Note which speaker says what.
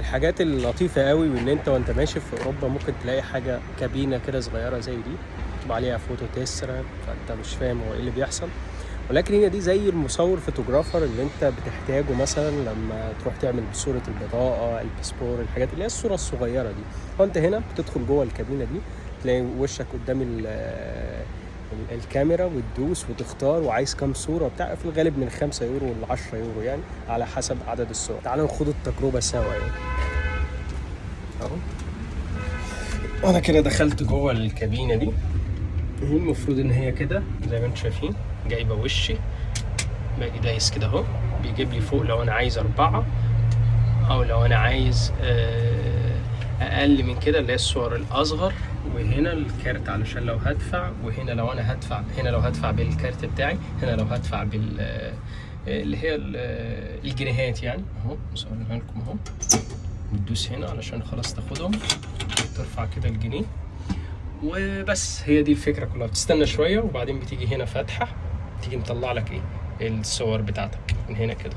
Speaker 1: الحاجات اللطيفة قوي وان انت وانت ماشي في اوروبا ممكن تلاقي حاجة كابينة كده صغيرة زي دي مكتوب عليها فوتو تيسرا، فانت مش فاهم هو ايه اللي بيحصل. ولكن هي دي زي المصور فوتوغرافر اللي انت بتحتاجه مثلا لما تروح تعمل صورة البطاقة، الباسبور، الحاجات اللي هي الصورة الصغيرة دي. فانت هنا بتدخل جوه الكابينة دي، تلاقي وشك قدام الكاميرا وتدوس وتختار وعايز كام صورة بتاع، في الغالب من 5 يورو ل 10 يورو يعني على حسب عدد الصور. تعالوا نخوض التجربة سوا يعني. اهو انا كده دخلت جوه الكابينة دي. هي المفروض ان هي كده زي ما انتم شايفين جايبة وشي، باجي دايس كده اهو، بيجيب لي فوق لو انا عايز 4 او لو انا عايز اقل من كده اللي هي الصور الاصغر. وهنا الكارت علشان لو هدفع، وهنا لو انا هدفع، هنا لو هدفع بالكارت بتاعي، هنا لو هدفع بال اللي هي الجنيهات يعني. اهو مصورينها لكم اهو، بتدوس هنا علشان خلاص تاخدهم، ترفع كده الجنيه وبس. هي دي الفكرة كلها. بتستنى شوية وبعدين بتيجي هنا فاتحة، تيجي مطلع لك ايه الصور بتاعتك من هنا كده.